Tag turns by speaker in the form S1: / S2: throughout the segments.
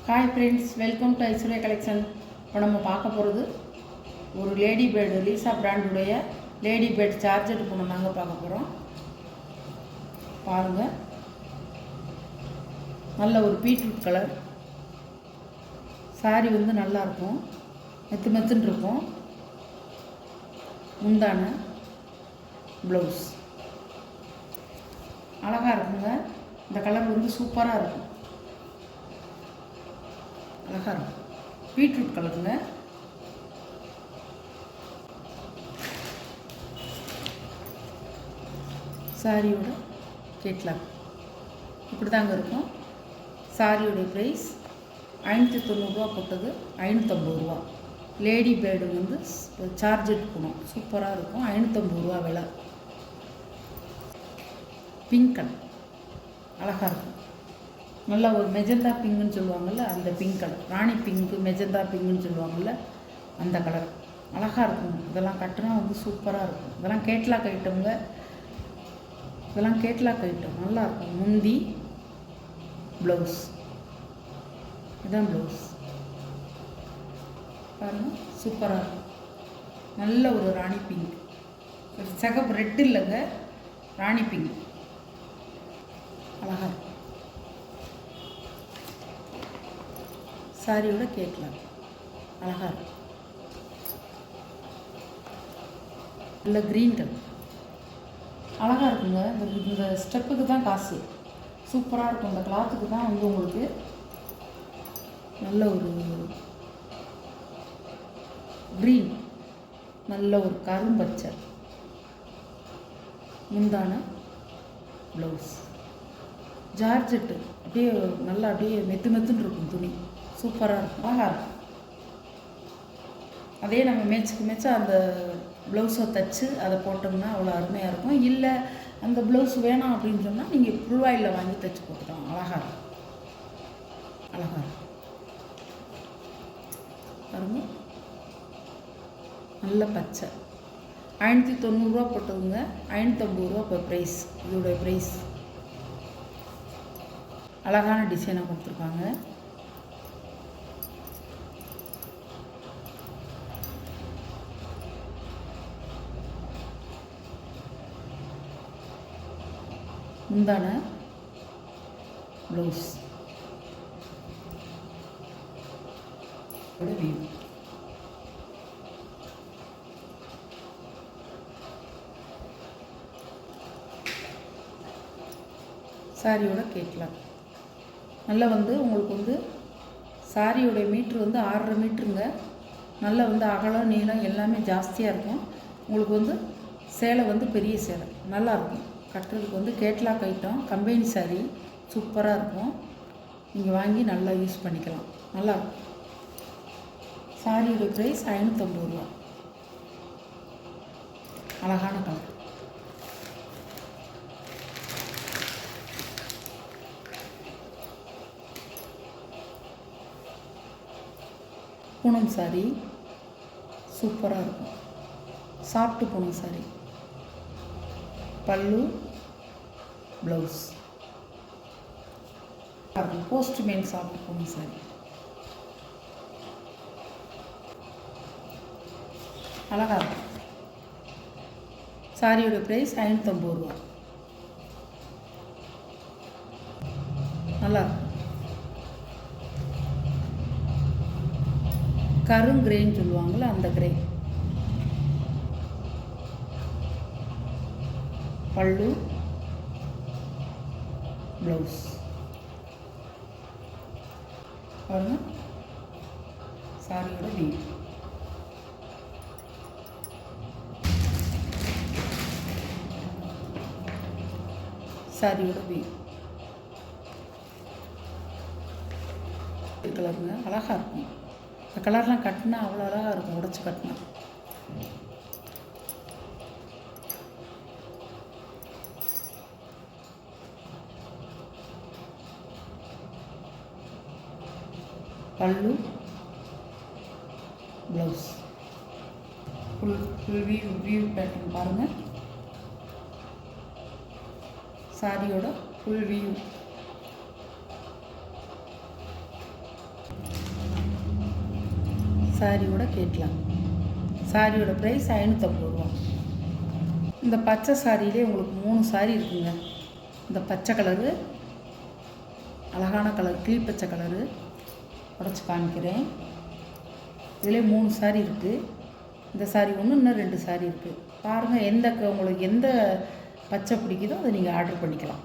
S1: Hi friends, welcome to Aishwarya collection. இப்போ நம்ம பார்க்க போகிறது ஒரு லேடி பேர்டு, லீசா பிராண்டுடைய லேடி பேர்டு சார்ஜர் இப்போ நாங்கள் பார்க்க போகிறோம். பாருங்கள், நல்ல ஒரு பீட்ரூட் கலர் சாரி நல்லாயிருக்கும், மெத்துன்னு இருக்கும். முந்தான ப்ளவுஸ் அழகாக இருக்குங்க. இந்த கலர் சூப்பராக இருக்கும், அழகாக இருக்கும். பீட்ரூட் கலருங்க. சாரியோட கேட்லாக் இப்படி தாங்க இருக்கும். சாரியோடைய ப்ரைஸ் 590 போட்டது 550 லேடி பேர்டு சார்ஜெட் போகணும், சூப்பராக இருக்கும். 550 விலை. பிங்க் கலர் அழகாக இருக்கும். நல்லா ஒரு மெஜந்தா பிங்குன்னு சொல்லுவாங்கள்ல, அந்த பிங்க் கலர், ராணி பிங்க்கு மெஜந்தா பிங்குன்னு சொல்லுவாங்கள்ல, அந்த கலர் அழகாக இருக்கும். இதெல்லாம் கட்டினா சூப்பராக இருக்கும். இதெல்லாம் கேட்லாக் ஐட்டம்ங்க. இதெல்லாம் கேட்லாக் ஐட்டம், நல்லாயிருக்கும். முந்தி ப்ளவுஸ், இதுதான் ப்ளவுஸ் பாருங்கள், சூப்பராக இருக்கும். நல்ல ஒரு ராணி பிங்க், சிகப்பு ரெட்டு இல்லைங்க, ராணி பிங்க் அழகாக இருக்கும். சாரியோட கேட்லாக் அழகாக இருக்கும். நல்ல க்ரீன் கலர் அழகாக இருக்குங்க. இந்த ஸ்டெப்புக்கு தான் காசு, சூப்பராக இருக்கும். இந்த கிளாத்துக்கு தான் உங்களுக்கு நல்ல ஒரு க்ரீன், நல்ல ஒரு கரும்பச்சை முந்தான ப்ளவுஸ். ஜார்ஜெட்டு அப்படியே நல்லா அப்படியே மெத்துன்னு இருக்கும். துணி சூப்பராக இருக்கும், அழகாக இருக்கும். அதே நம்ம மேட்சுக்கு அந்த ப்ளவுஸை தைச்சு அதை போட்டோம்னா அவ்வளோ அருமையாக இருக்கும். இல்லை அந்த ப்ளவுஸ் வேணாம் அப்படின்னு சொன்னால் நீங்கள் புல்வாயில் வாங்கி தைச்சி போட்டுக்கலாம், அழகாக இருக்கும். அழகாக இருக்கும் பாருங்க, நல்ல பச்சை. 590 போட்டதுங்க, 550 இப்போ ப்ரைஸ். இதோடைய ப்ரைஸ் அழகான டிசைனாக கொடுத்துருக்காங்க. முந்தான ப்ளவுஸ் வியூ. சாரியோட கேட்லாக் நல்லா உங்களுக்கு சாரியோடைய மீட்ரு 6.5 மீட்டருங்க. நல்லா அகலம் நீளம் எல்லாமே ஜாஸ்தியாக இருக்கும். உங்களுக்கு சேலை பெரிய சேலை நல்லாயிருக்கும். கட்டுறதுக்கு கேட்லாக் ஐட்டம், கம்பெனி சாரி சூப்பராக இருக்கும். நீங்கள் வாங்கி நல்லா யூஸ் பண்ணிக்கலாம், நல்லாயிருக்கும். சாரியோட ப்ரைஸ் 550. அழகான கலர். பூனம் சாரி சூப்பராக இருக்கும். சாஃப்ட் பூனம் சாரி, பல்லு blouse postman soft Poonam sorry அழகாக இருக்கும். சாரியோட ப்ரைஸ் 550. நல்லாயிருக்கும். கருங்கிரேன்னு சொல்லுவாங்கள்ல, அந்த கிரே. பல்லு ப்ளவுஸ் பாருங்க. சாரியோட வீ. சாரியோட வீ கலருங்க, அழகாக இருக்கும். இந்த கலர்லாம் கட்டினா அவ்வளோ அழகாக இருக்கும், உடச்சி கட்டினா. பல்லு ப்ளவுஸ் ஃபுல் வியூ பேட்டர்ன் பாருங்கள். சாரியோட ஃபுல் வியூ சாரியோட கேட்கலாம். சாரியோட ப்ரைஸ் 550 ரூபா. இந்த பச்சை சாரியிலே உங்களுக்கு 3 சாரி இருக்குங்க. இந்த பச்சை கலரு, அழகான கலர் கிளி பச்சை கலரு உடச்சி காமிக்கிறேன். இதிலே 3 சாரி இருக்குது. இந்த சாரி ஒன்று, இன்னும் 2 சாரி இருக்குது. பாருங்கள், உங்களுக்கு எந்த பச்சை பிடிக்குதோ அதை நீங்கள் ஆர்டர் பண்ணிக்கலாம்.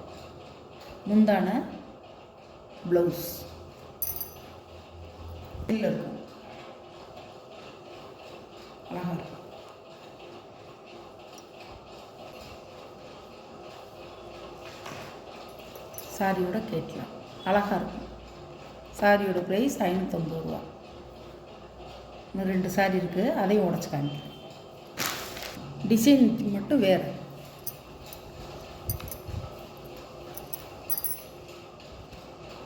S1: முந்தான ப்ளவுஸ் இல்லை இருக்கும், அழகாக இருக்கும். சாரியோட கேட்கலாம், அழகாக இருக்கும். சாரியோட ப்ரைஸ் 550 ரூபா. இன்னும் 2 சாரி இருக்குது, அதையும் உடச்சி காமிக்கிறேன். டிசைன் மட்டும் வேறு.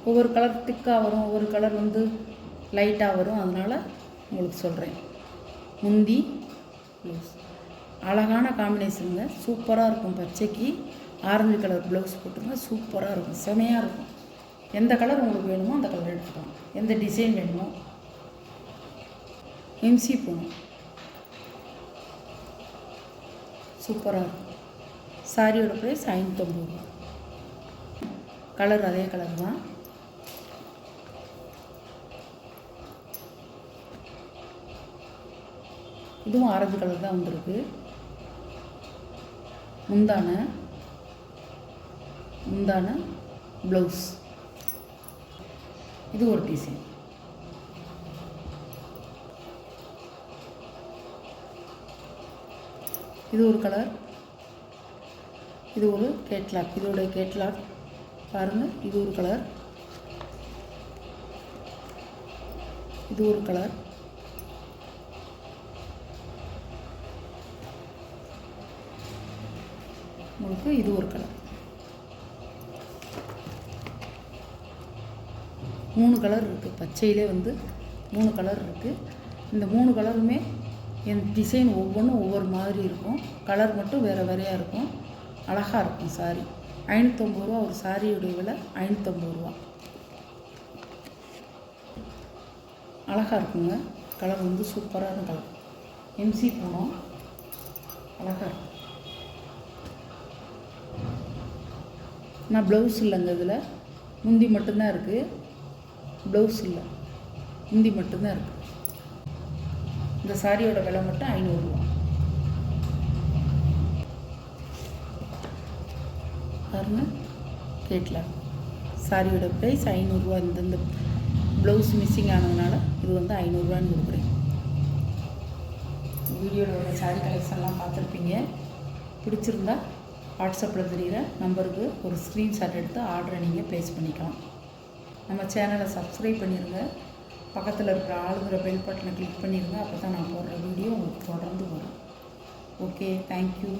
S1: ஒவ்வொரு கலர் திக்காக வரும், ஒவ்வொரு கலர் லைட்டாக வரும். அதனால் உங்களுக்கு சொல்கிறேன். முந்தி ப்ளவுஸ் அழகான காம்பினேஷனுங்க, சூப்பராக இருக்கும். பச்சைக்கு ஆரஞ்சு கலர் ப்ளவுஸ் போட்டுருங்க, சூப்பராக இருக்கும், செமையாக இருக்கும். எந்த கலர் உங்களுக்கு வேணுமோ அந்த கலர் எடுத்துக்கலாம். எந்த டிசைன் வேணுமோ. எம்சி போகணும், சூப்பராக இருக்கும். சாரியோட ப்ரைஸ் 550 ரூபா. கலர் அதே கலர் தான். இதுவும் ஆரஞ்சு கலர் தான் வந்திருக்கு. முந்தான ப்ளவுஸ். இது ஒரு டிசைன். இது ஒரு கலர். இது ஒரு கேட்லாக். இதோடைய கேட்லாக் பாருங்கள். இது ஒரு கலர். இது ஒரு கலர். உங்களுக்கு இது ஒரு கலர். 3 கலர் இருக்குது. பச்சையிலே 3 கலர் இருக்குது. இந்த 3 கலருமே என் டிசைன் ஒவ்வொன்றும் ஒவ்வொரு மாதிரி இருக்கும். கலர் மட்டும் வேறு வேறையாக இருக்கும். அழகாக இருக்கும் சாரி. 550 ரூபா ஒரு சாரியுடைய விலை. 550 ரூபா. அழகாக இருக்குங்க. கலர் சூப்பரான கலர். எம்சி போனோம், அழகாக இருக்கும். நான் ப்ளவுஸ் இல்லைங்க, இதில் முந்தி மட்டும்தான் இருக்குது. ப்ளவுஸ் இல்லை, முந்தி மட்டும்தான் இருக்குது. இந்த சாரியோட விலை மட்டும் 500 ரூபா. பாருங்க, கேட்கலாம். சாரியோட ப்ரைஸ் 500 ரூபா. இந்த ப்ளவுஸ் மிஸ்ஸிங் ஆனதுனால இது 500 ரூபான்னு கொடுக்குறேன். வீடியோவில் உள்ள சாரி கலெக்ஷன்லாம் பார்த்துருப்பீங்க. பிடிச்சிருந்தா வாட்ஸ்அப்பில் தெரிகிற நம்பருக்கு ஒரு ஸ்க்ரீன்ஷாட் எடுத்து ஆர்டரை நீங்கள் ப்ளேஸ் பண்ணிக்கலாம். நம்ம சேனலை சப்ஸ்கிரைப் பண்ணிடுங்க. பக்கத்தில் இருக்கிற ஆளுங்கிற பெல் பட்டனை கிளிக் பண்ணிடுங்க. அப்போ தான் நான் போடுற வீடியோ உங்களுக்கு தொடர்ந்து வரும். Okay, thank you.